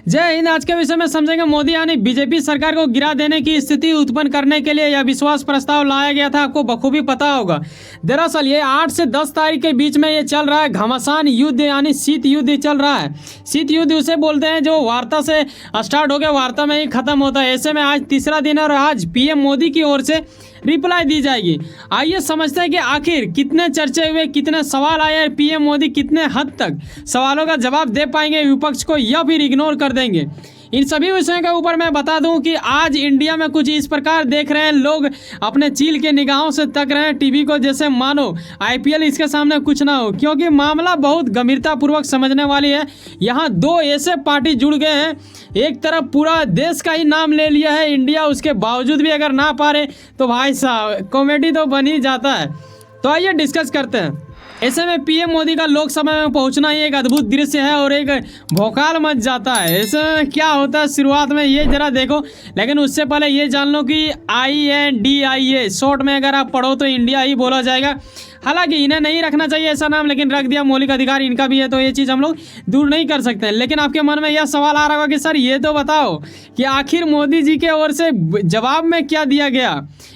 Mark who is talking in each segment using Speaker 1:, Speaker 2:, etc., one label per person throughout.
Speaker 1: जय हिंद। आज के विषय में समझेंगे मोदी यानी बीजेपी सरकार को गिरा देने की स्थिति उत्पन्न करने के लिए यह विश्वास प्रस्ताव लाया गया था। आपको बखूबी पता होगा। दरअसल ये 8 से 10 तारीख के बीच में ये चल रहा है घमासान युद्ध यानी शीत युद्ध चल रहा है। शीत युद्ध उसे बोलते हैं जो वार्ता से स्टार्ट हो गया वार्ता में ही खत्म होता है। ऐसे में आज तीसरा दिन और आज पीएम मोदी की ओर से रिप्लाई दी जाएगी। आइए समझते हैं कि आखिर कितने चर्चे हुए, कितने सवाल आए, पीएम मोदी कितने हद तक सवालों का जवाब दे पाएंगे विपक्ष को या फिर इग्नोर कर देंगे। इन सभी विषयों के ऊपर मैं बता दूं कि आज इंडिया में कुछ इस प्रकार देख रहे हैं, लोग अपने चील के निगाहों से तक रहे हैं टीवी को, जैसे मानो आईपीएल इसके सामने कुछ ना हो, क्योंकि मामला बहुत गंभीरतापूर्वक समझने वाली है। यहाँ दो ऐसे पार्टी जुड़ गए हैं, एक तरफ पूरा देश का ही नाम ले लिया है इंडिया, उसके बावजूद भी अगर ना पा रहे तो भाई साहब कॉमेडी तो बन ही जाता है। तो आइए डिस्कस करते हैं। ऐसे में पीएम मोदी का लोकसभा में पहुंचना ही एक अद्भुत दृश्य है और एक भौकाल मच जाता है। ऐसे में क्या होता है शुरुआत में ये जरा देखो, लेकिन उससे पहले ये जान लो कि INDIA शॉर्ट में अगर आप पढ़ो तो इंडिया ही बोला जाएगा। हालांकि इन्हें नहीं रखना चाहिए ऐसा नाम, लेकिन रख दिया, मौलिक अधिकार इनका भी है, तो ये चीज़ हम लोग दूर नहीं कर सकते हैं। लेकिन आपके मन में यह सवाल आ रहा होगा कि सर ये तो बताओ कि आखिर मोदी जी के ओर से जवाब में क्या दिया गया।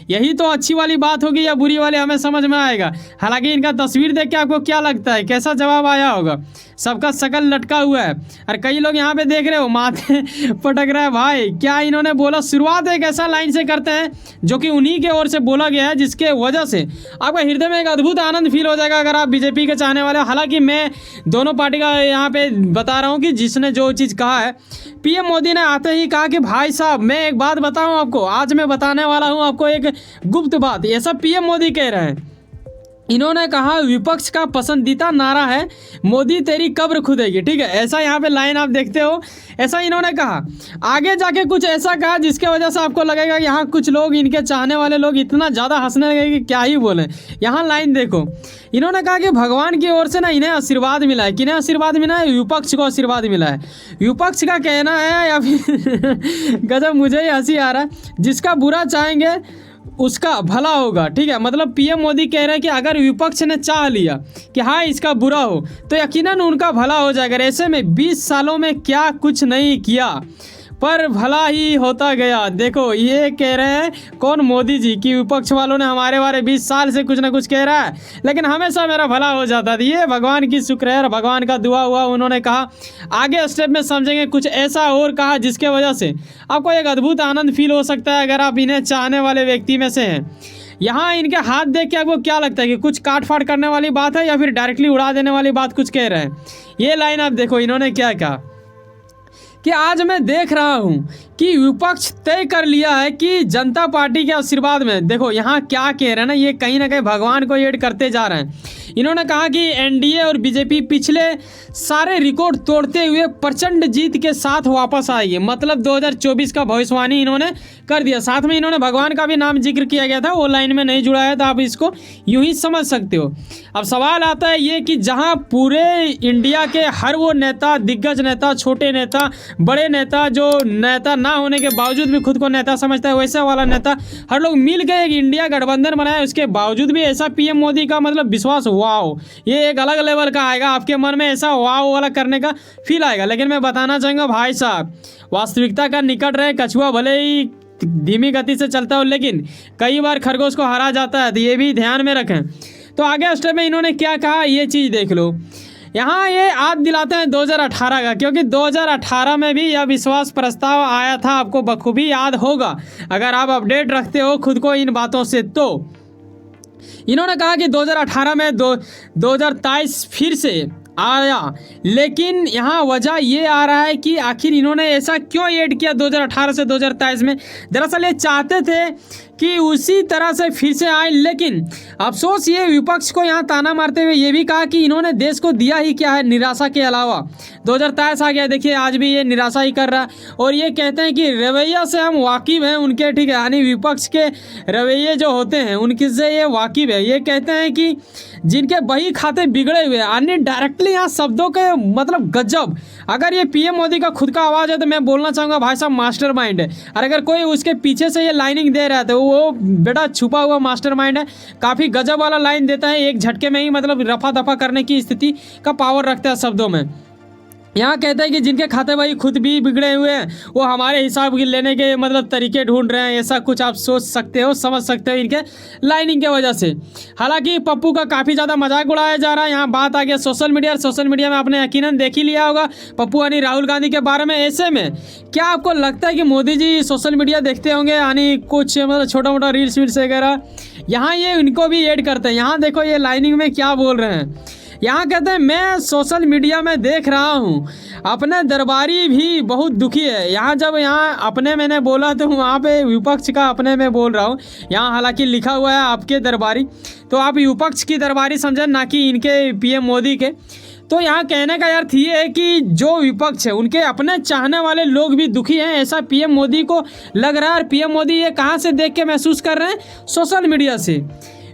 Speaker 1: यही तो अच्छी वाली बात होगी या बुरी वाली हमें समझ में आएगा। हालांकि इनका तस्वीर देख के आपको क्या लगता है, कैसा जवाब आया होगा। सबका शकल लटका हुआ है और कई लोग यहाँ पे देख रहे हो माथे पटक रहा है। भाई क्या इन्होंने बोला, शुरुआत एक ऐसा लाइन से करते हैं जो कि उन्हीं के ओर से बोला गया है, जिसके वजह से आपका हृदय में एक अद्भुत आनंद फील हो जाएगा अगर आप बीजेपी के चाहने वाले हो। हालांकि मैं दोनों पार्टी का यहाँ पे बता रहा हूँ कि जिसने जो चीज़ कहा है, पीएम मोदी ने आते ही कहा कि भाई साहब मैं एक बात बताऊँ आपको, आज मैं बताने वाला हूँ आपको एक गुप्त बात। ये सब पीएम मोदी कह रहे हैं। इन्होंने कहा विपक्ष का पसंदीदा नारा है मोदी तेरी कब्र खुदेगी, ठीक है, ऐसा यहाँ पे लाइन आप देखते हो, ऐसा इन्होंने कहा। आगे जाके कुछ ऐसा कहा जिसके वजह से आपको लगेगा कि यहाँ कुछ लोग, इनके चाहने वाले लोग इतना ज़्यादा हंसने लगे कि क्या ही बोले। यहाँ लाइन देखो, इन्होंने कहा कि भगवान की ओर से ना इन्हें आशीर्वाद मिला है। किन्हें आशीर्वाद मिला है? विपक्ष को आशीर्वाद मिला है। विपक्ष का कहना है या फिर गजब, मुझे ही हंसी आ रहा है, जिसका बुरा चाहेंगे उसका भला होगा, ठीक है। मतलब पीएम मोदी कह रहे हैं कि अगर विपक्ष ने चाह लिया कि हाँ इसका बुरा हो तो यकीनन उनका भला हो जाएगा। ऐसे में 20 सालों में क्या कुछ नहीं किया पर भला ही होता गया। देखो ये कह रहे हैं कौन, मोदी जी, कि विपक्ष वालों ने हमारे बारे 20 साल से कुछ ना कुछ कह रहा है लेकिन हमेशा मेरा भला हो जाता था। ये भगवान की शुक्र है, भगवान का दुआ हुआ। उन्होंने कहा आगे स्टेप में समझेंगे कुछ ऐसा और कहा जिसके वजह से आपको एक अद्भुत आनंद फील हो सकता है अगर आप इन्हें चाहने वाले व्यक्ति में से हैं। यहाँ इनके हाथ देख के आपको क्या लगता है कि कुछ काट फाट करने वाली बात है या फिर डायरेक्टली उड़ा देने वाली बात कुछ कह रहे हैं। ये लाइन आप देखो, इन्होंने क्या कहा कि आज मैं देख रहा हूं कि विपक्ष तय कर लिया है कि जनता पार्टी के आशीर्वाद में, देखो यहाँ क्या कह रहे हैं ये कहीं ना कहीं भगवान को ऐड करते जा रहे हैं। इन्होंने कहा कि एनडीए और बीजेपी पिछले सारे रिकॉर्ड तोड़ते हुए प्रचंड जीत के साथ वापस आएगी। मतलब 2024 का भविष्यवाणी इन्होंने कर दिया। साथ में इन्होंने भगवान का भी नाम जिक्र किया गया था, वो लाइन में नहीं जुड़ा है, तो आप इसको यूं ही समझ सकते हो। अब सवाल आता है ये कि जहां पूरे इंडिया के हर वो नेता, दिग्गज नेता, छोटे नेता, बड़े नेता, जो नेता ना होने के बावजूद भी खुद को नेता समझता है, वैसा वाला नेता, हर लोग मिल के एक इंडिया गठबंधन बनाए, उसके बावजूद भी ऐसा पीएम मोदी का मतलब विश्वास, वाओ, ये एक अलग लेवल का आएगा। आपके मन में ऐसा वाओ वाला करने का फील आएगा। लेकिन मैं बताना चाहूँगा भाई साहब, वास्तविकता का निकट रहे, कछुआ भले ही धीमी गति से चलता हो लेकिन कई बार खरगोश को हरा जाता है, तो ये भी ध्यान में रखें। तो आगे स्टेप में इन्होंने क्या कहा ये चीज़ देख लो। यहाँ ये याद दिलाते हैं 2018 का, क्योंकि 2018 में भी यह विश्वास प्रस्ताव आया था, आपको बखूबी याद होगा अगर आप अपडेट रखते हो खुद को इन बातों से। तो इन्होंने कहा कि 2018 में 2023 फिर से आया, लेकिन यहाँ वजह ये आ रहा है कि आखिर इन्होंने ऐसा क्यों ऐड किया 2018 से 2023 में। दरअसल ये चाहते थे कि उसी तरह से फिर से आए, लेकिन अफसोस ये विपक्ष को यहाँ ताना मारते हुए ये भी कहा कि इन्होंने देश को दिया ही क्या है निराशा के अलावा। 2023 आ गया, देखिए आज भी ये निराशा ही कर रहा है। और ये कहते हैं कि रवैया से हम वाकिफ़ हैं उनके, ठीक है, यानी विपक्ष के रवैये जो होते हैं उनके से ये वाकिफ़ है। ये कहते हैं कि जिनके बही खाते बिगड़े हुए, यानी डायरेक्टली यहाँ शब्दों के मतलब गजब। अगर ये पीएम मोदी का खुद का आवाज़ है तो मैं बोलना चाहूँगा भाई साहब मास्टरमाइंड है, और अगर कोई उसके पीछे से ये लाइनिंग दे रहा है तो वो बेटा छुपा हुआ मास्टरमाइंड है। काफ़ी गजब वाला लाइन देता है, एक झटके में ही मतलब रफा दफा करने की स्थिति का पावर रखता है शब्दों में। यहाँ कहते हैं कि जिनके खाते भाई खुद भी बिगड़े हुए हैं वो हमारे हिसाब के लेने के मतलब तरीके ढूंढ रहे हैं, ऐसा कुछ आप सोच सकते हो, समझ सकते हो इनके लाइनिंग के वजह से। हालांकि पप्पू का काफ़ी ज़्यादा मजाक उड़ाया जा रहा है। यहाँ बात आ गया सोशल मीडिया। सोशल मीडिया में आपने यकीनन देख ही लिया होगा पप्पू यानी राहुल गांधी के बारे में। ऐसे में क्या आपको लगता है कि मोदी जी सोशल मीडिया देखते होंगे, यानी कुछ मतलब छोटा मोटा रील्स वील्स वगैरह, यहाँ ये इनको भी ऐड करते हैं। यहाँ देखो ये लाइनिंग में क्या बोल रहे हैं। यहाँ कहते हैं मैं सोशल मीडिया में देख रहा हूँ अपने दरबारी भी बहुत दुखी है। यहाँ जब यहाँ अपने मैंने बोला तो वहाँ पे विपक्ष का अपने में बोल रहा हूँ। यहाँ हालांकि लिखा हुआ है आपके दरबारी, तो आप विपक्ष की दरबारी समझें, ना कि इनके पीएम मोदी के। तो यहाँ कहने का अर्थ ये है कि जो विपक्ष है उनके अपने चाहने वाले लोग भी दुखी हैं, ऐसा पीएम मोदी को लग रहा है। और पीएम मोदी ये कहाँ से देख के महसूस कर रहे हैं? सोशल मीडिया से।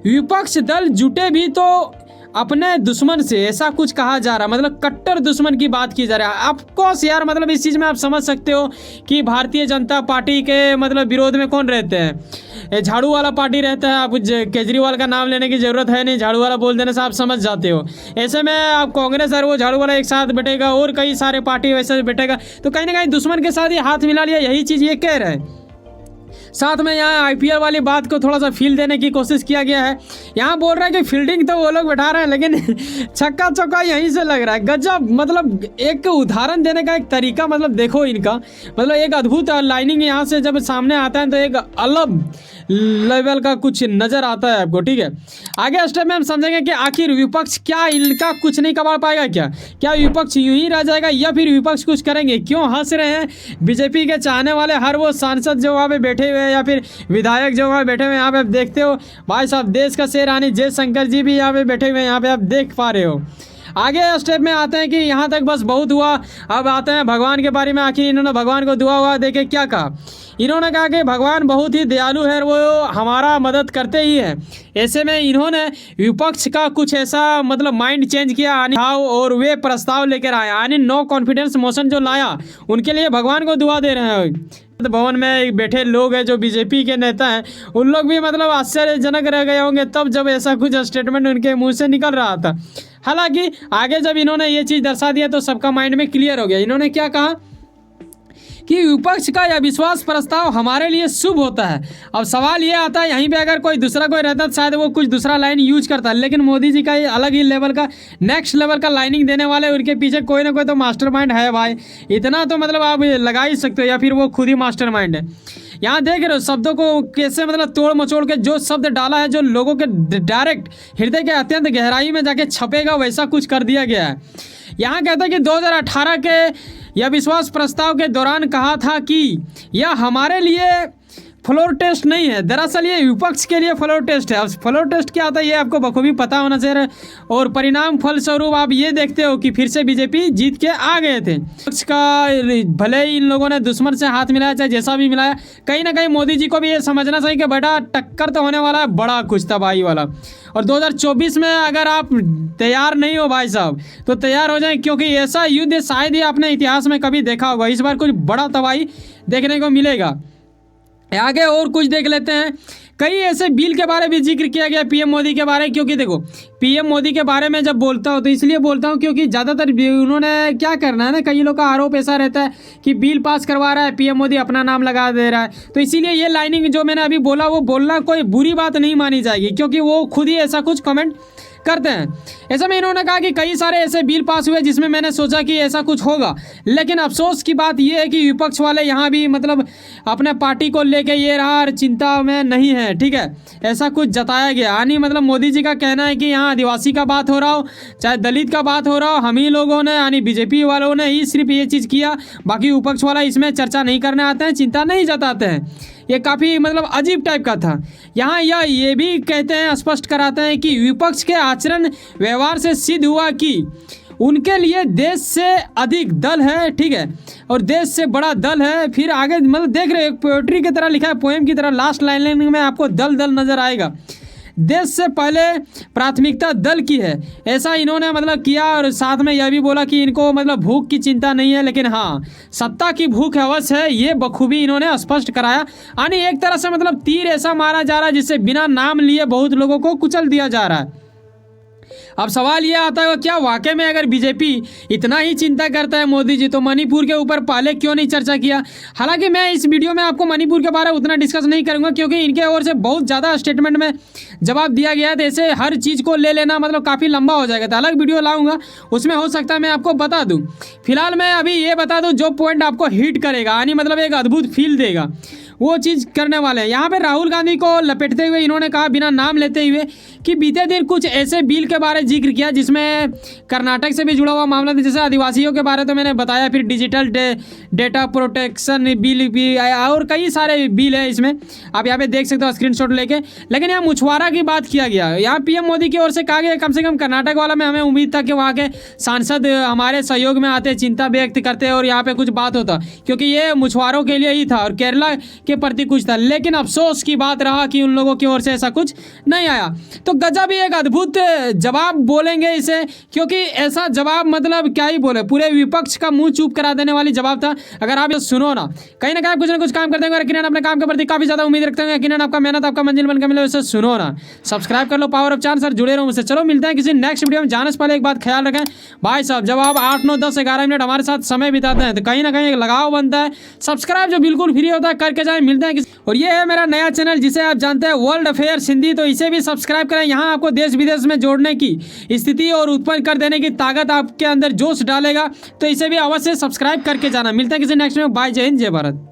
Speaker 1: विपक्ष दल जुटे भी तो अपने दुश्मन से, ऐसा कुछ कहा जा रहा है, मतलब कट्टर दुश्मन की बात की जा रही है। ऑफकोर्स यार मतलब इस चीज़ में आप समझ सकते हो कि भारतीय जनता पार्टी के मतलब विरोध में कौन रहते हैं? झाड़ू वाला पार्टी रहता है। आप केजरीवाल का नाम लेने की ज़रूरत है नहीं, झाड़ू वाला बोल देने से आप समझ जाते हो। ऐसे में आप कांग्रेस और वो झाड़ू वाला एक साथ बैठेगा और कई सारे पार्टी वैसे बैठेगा, तो कहीं ना कहीं दुश्मन के साथ ही हाथ मिला लिया, यही चीज़ ये कह रहे हैं। साथ में यहाँ आईपीएल वाली बात को थोड़ा सा फील देने की कोशिश किया गया है। यहाँ बोल रहा है कि फील्डिंग तो वो लोग बैठा रहे हैं लेकिन छक्का चौका यहीं से लग रहा है। गजब, मतलब एक उदाहरण देने का एक तरीका मतलब देखो इनका, मतलब एक अद्भुत लाइनिंग यहाँ से जब सामने आता है तो एक अलग लेवल का कुछ नज़र आता है आपको। ठीक है, आगे स्टेप में हम समझेंगे कि आखिर विपक्ष क्या इनका कुछ नहीं कमा पाएगा क्या विपक्ष यूं ही रह जाएगा या फिर विपक्ष कुछ करेंगे? क्यों हंस रहे हैं बीजेपी के चाहने वाले हर वो सांसद जो वहाँ पे बैठे हुए हैं या फिर विधायक जो वहाँ बैठे हुए हैं? यहाँ पे आप देखते हो भाई साहब देश का शेर यानी जयशंकर जी भी यहाँ पे बैठे हुए हैं, यहाँ पे आप देख पा रहे हो। आगे स्टेप में आते हैं कि यहाँ तक बस बहुत हुआ, अब आते हैं भगवान के बारे में। आखिर इन्होंने भगवान को दुआ हुआ देके क्या कहा? इन्होंने कहा कि भगवान बहुत ही दयालु है और वो हमारा मदद करते ही है। ऐसे में इन्होंने विपक्ष का कुछ ऐसा मतलब माइंड चेंज किया और वे प्रस्ताव लेकर आए, यानी नो कॉन्फिडेंस मोशन जो लाया, उनके लिए भगवान को दुआ दे रहे हैं। भवन में बैठे लोग हैं जो बीजेपी के नेता हैं, उन लोग भी मतलब आश्चर्यजनक रह गए होंगे तब जब ऐसा कुछ स्टेटमेंट उनके मुंह से निकल रहा था। हालांकि आगे जब इन्होंने ये चीज़ दर्शा दिया तो सबका माइंड में क्लियर हो गया। इन्होंने क्या कहा कि विपक्ष का यह विश्वास प्रस्ताव हमारे लिए शुभ होता है। अब सवाल ये आता है, यहीं पे अगर कोई दूसरा कोई रहता तो शायद वो कुछ दूसरा लाइन यूज करता, लेकिन मोदी जी का ये अलग ही लेवल का नेक्स्ट लेवल का लाइनिंग देने वाले, उनके पीछे कोई ना कोई तो मास्टरमाइंड है भाई। इतना तो मतलब आप लगा ही सकते हो, या फिर वो खुद ही मास्टरमाइंड है। यहाँ देख रहे हो शब्दों को कैसे मतलब तोड़ मचोड़ के जो शब्द डाला है जो लोगों के डायरेक्ट हृदय के अत्यंत गहराई में जाके छपेगा, वैसा कुछ कर दिया गया है। यहाँ कहता है कि 2018 के यह विश्वास प्रस्ताव के दौरान कहा था कि यह हमारे लिए फ्लोर टेस्ट नहीं है, दरअसल ये विपक्ष के लिए फ्लोर टेस्ट है। अब फ्लोर टेस्ट क्या होता है ये आपको बखूबी पता होना चाहिए, और परिणाम फलस्वरूप आप ये देखते हो कि फिर से बीजेपी जीत के आ गए थे। विपक्ष का भले ही इन लोगों ने दुश्मन से हाथ मिलाया, चाहे जैसा भी मिलाया, कहीं ना कहीं मोदी जी को भी ये समझना चाहिए कि बेटा टक्कर तो होने वाला है बड़ा कुछ तबाही वाला। और 2024 में अगर आप तैयार नहीं हो भाई साहब तो तैयार हो जाएं, क्योंकि ऐसा युद्ध शायद ही आपने इतिहास में कभी देखा होगा। इस बार कुछ बड़ा तबाही देखने को मिलेगा। आगे और कुछ देख लेते हैं। कई ऐसे बिल के बारे में जिक्र किया गया पीएम मोदी के बारे में, क्योंकि देखो पीएम मोदी के बारे में जब बोलता हूँ तो इसलिए बोलता हूँ क्योंकि ज़्यादातर उन्होंने क्या करना है ना, कई लोग का आरोप ऐसा रहता है कि बिल पास करवा रहा है पीएम मोदी, अपना नाम लगा दे रहा है। तो इसीलिए ये लाइनिंग जो मैंने अभी बोला वो बोलना कोई बुरी बात नहीं मानी जाएगी, क्योंकि वो खुद ही ऐसा कुछ कमेंट करते हैं। ऐसे में इन्होंने कहा कि कई सारे ऐसे बिल पास हुए जिसमें मैंने सोचा कि ऐसा कुछ होगा, लेकिन अफसोस की बात यह है कि विपक्ष वाले यहाँ भी मतलब अपने पार्टी को लेके ये रहा और चिंता में नहीं है। ठीक है, ऐसा कुछ जताया गया, यानी मतलब मोदी जी का कहना है कि यहाँ आदिवासी का बात हो रहा हो चाहे दलित का बात हो रहा हो, हम ही लोगों ने यानी बीजेपी वालों ने ही सिर्फ ये चीज़ किया, बाकी विपक्ष वाला इसमें चर्चा नहीं करने आते हैं, चिंता नहीं जताते हैं। ये काफ़ी मतलब अजीब टाइप का था। यहाँ ये भी कहते हैं, स्पष्ट कराते हैं कि विपक्ष के आचरण व्यवहार से सिद्ध हुआ कि उनके लिए देश से अधिक दल है, ठीक है, और देश से बड़ा दल है। फिर आगे मतलब देख रहे पोएट्री की तरह लिखा है, पोएम की तरह, लास्ट लाइन में आपको दल दल नज़र आएगा। देश से पहले प्राथमिकता दल की है, ऐसा इन्होंने मतलब किया। और साथ में यह भी बोला कि इनको मतलब भूख की चिंता नहीं है, लेकिन हाँ सत्ता की भूख अवश्य है, ये बखूबी इन्होंने स्पष्ट कराया। यानी एक तरह से मतलब तीर ऐसा मारा जा रहा है जिससे बिना नाम लिए बहुत लोगों को कुचल दिया जा रहा है। अब सवाल ये आता है क्या वाकई में अगर बीजेपी इतना ही चिंता करता है मोदी जी, तो मणिपुर के ऊपर पहले क्यों नहीं चर्चा किया। हालांकि मैं इस वीडियो में आपको मणिपुर के बारे में उतना डिस्कस नहीं करूंगा, क्योंकि इनके ओर से बहुत ज़्यादा स्टेटमेंट में जवाब दिया गया है, तो ऐसे हर चीज़ को ले लेना मतलब काफ़ी लंबा हो जाएगा। तो अलग वीडियो लाऊंगा, उसमें हो सकता है मैं आपको बता दूँ। फिलहाल मैं अभी ये बता दूँ जो पॉइंट आपको हिट करेगा, यानी मतलब एक अद्भुत फील देगा, वो चीज़ करने वाले हैं। यहाँ पे राहुल गांधी को लपेटते हुए इन्होंने कहा बिना नाम लेते हुए कि बीते दिन कुछ ऐसे बिल के बारे में जिक्र किया जिसमें कर्नाटक से भी जुड़ा हुआ मामला था, जैसे आदिवासियों के बारे तो मैंने बताया, फिर डिजिटल डेटा प्रोटेक्शन बिल भी आया और कई सारे बिल है इसमें, आप यहाँ पे देख सकते हो स्क्रीनशॉट लेके। लेकिन यहाँ मछुआरा की बात किया गया, यहाँ पीएम मोदी की ओर से कहा गया कम से कम कर्नाटक वाला में हमें उम्मीद था कि वहाँ के सांसद हमारे सहयोग में आते, चिंता व्यक्त करते और यहाँ पे कुछ बात होता, क्योंकि ये मछुआरों के लिए ही था और केरला के प्रति कुछ था। लेकिन अफसोस की बात रहा कि उन लोगों की ओर से ऐसा कुछ नहीं आया। तो गजब ही एक अद्भुत जवाब बोलेंगे इसे, क्योंकि ऐसा जवाब मतलब क्या ही बोले, पूरे विपक्ष का मुंह चुप करा देने वाली जवाब था। अगर आप ये सुनो ना कहीं ना कुछ काम कर देंगे, यकीनन अपने काम के प्रति काफी ज्यादा उम्मीद रखते हैं, यकीनन आपका मेहनत आपका मंजिल बनकर मिले। वैसे सुनो ना, सब्सक्राइब कर लो पावर ऑफ चांस और जुड़े रहो मुझसे। चलो मिलते हैं किसी नेक्स्ट वीडियो में। जाने से पहले एक बात ख्याल रखें भाई साहब, जब आप 8, 9, 10, 11 मिनट हमारे साथ समय बिताते हैं तो कहीं ना कहीं एक लगाव बनता है। सब्सक्राइब जो बिल्कुल फ्री होता है करके जाए। मिलते हैं और ये है मेरा नया चैनल जिसे आप जानते हैं वर्ल्ड अफेयर्स हिंदी, तो इसे भी सब्सक्राइब करें। यहाँ आपको देश विदेश में जोड़ने की स्थिति और उत्पन्न कर देने की ताकत आपके अंदर जोश डालेगा, तो इसे भी अवश्य सब्सक्राइब करके जाना। मिलता है किसी नेक्स्ट में। बाय, जय हिंद, जय भारत।